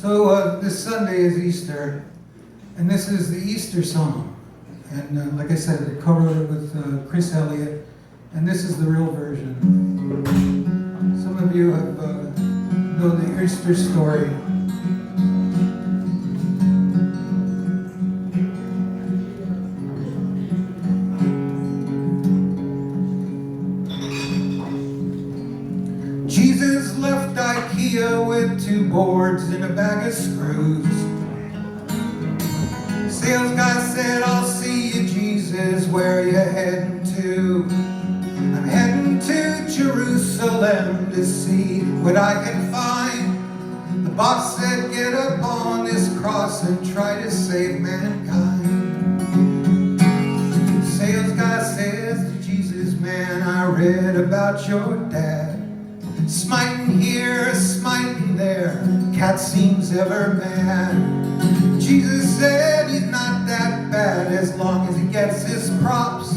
So this Sunday is Easter, and this is the Easter song. And like I said, I co-wrote it with Chris Elliott, and this is the real version. Some of you have know the Easter story. Jesus left IKEA with 2 boards and a bag of screws. Sales guy said, "I'll see you, Jesus, where you heading to?" "I'm heading to Jerusalem to see what I can find." The boss said, "Get up on this cross and try to save mankind." Sales guy says to Jesus, "Man, I read about your dad. Smiting here, smiting there, cat seems ever mad." Jesus said he's not that bad as long as he gets his props.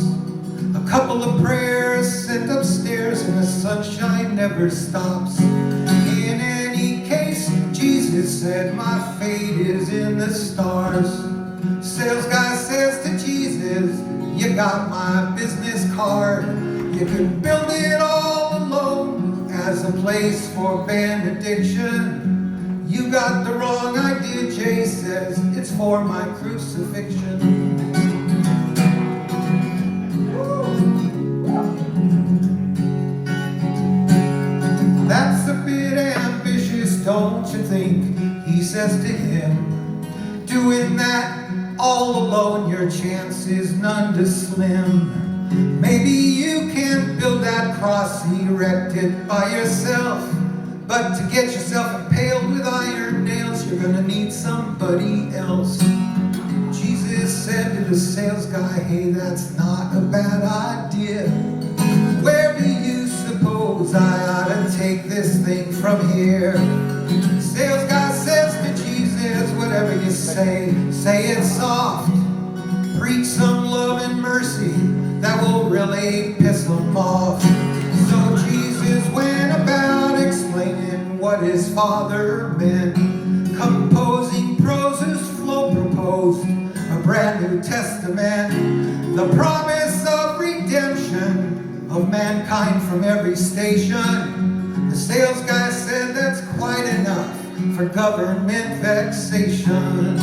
A couple of prayers sent upstairs and the sunshine never stops. In any case, Jesus said, "My fate is in the stars." Sales guy says to Jesus, "You got my business card. You can build it all alone as a place for benediction. You got the wrong idea," Jay says, "it's for my crucifixion." "That's a bit ambitious, don't you think?" he says to him. "Doing that all alone, your chance is none too slim. Maybe you can build that cross, erect it by yourself. But to get yourself impaled with iron nails, you're gonna need somebody else." Jesus said to the sales guy, "Hey, that's not a bad idea. Where do you suppose I ought to take this thing from here?" Sales guy says to Jesus, "Whatever you say it soft. Preach some love and mercy, that will really piss them off." So Jesus went about explaining what his Father meant. Composing prose whose flow proposed a brand new testament. The promise of redemption of mankind from every station. The sales guy said that's quite enough for government vexation.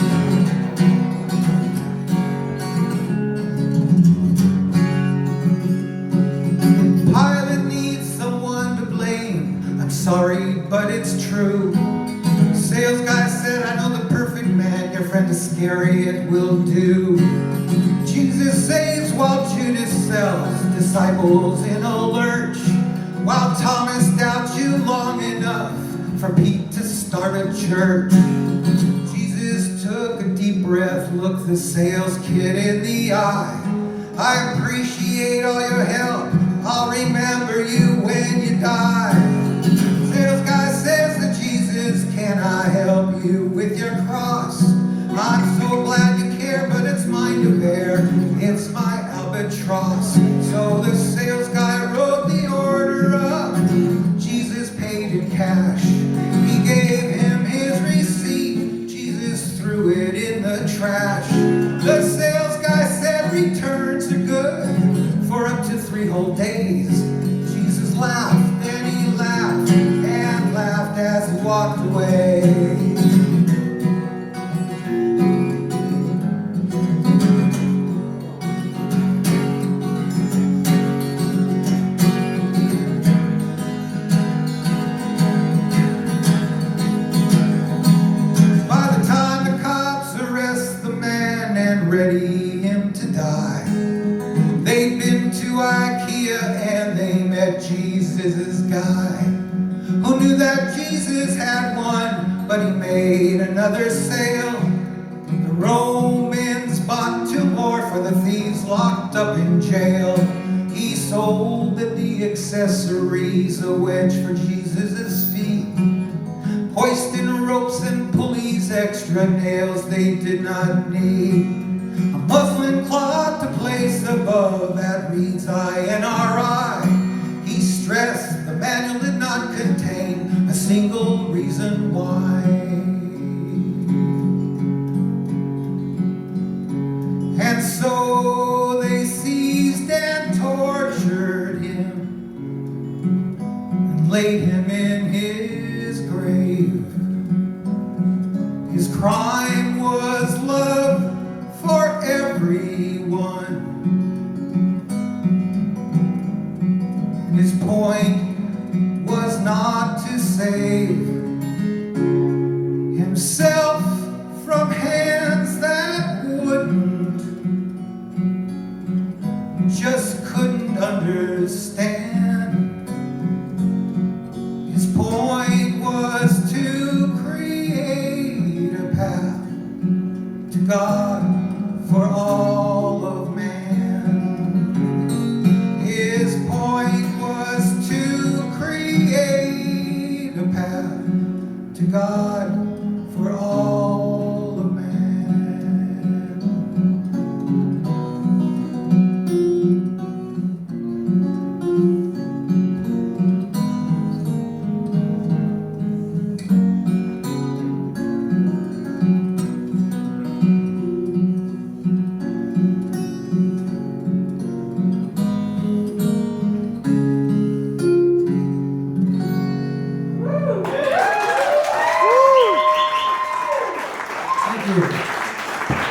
Pilate needs someone to blame. "I'm sorry, but it's true." Sales guy said, "I know the perfect man. Your friend Iscariot will do." Jesus saves while Judas sells disciples in a lurch, while Thomas doubts you long enough for Pete to start a church. Jesus took a deep breath, looked the sales kid in the eye. "I appreciate all your help. I'll remember you when you die." Sales guy says to Jesus, "Can I help you with your cross? I'm so glad you care, but it's mine to bear. It's my albatross." So the sales guy wrote the order up. Jesus paid in cash. He gave him his receipt. Jesus threw it in the trash. The sales guy said returns are good for up to 3 whole days. Jesus laughed, and he laughed, and laughed as he walked away. By the time the cops arrest the man and ready him to die, they'd been to IKEA and they met Jesus' guy, who knew that Jesus had won, but he made another sale. The Romans bought 2 more for the thieves locked up in jail. He sold the accessories, a wedge for Jesus' feet, hoisting ropes and pulleys, extra nails they did not need, a muslin cloth to place above that reads INRI. He stressed the manual did not contain a single reason why. himself from hands that wouldn't, just couldn't understand. His point was to create a path to God for all of man. His point was to create a path to God for all of man.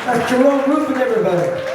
That's Jerome Rubin, everybody.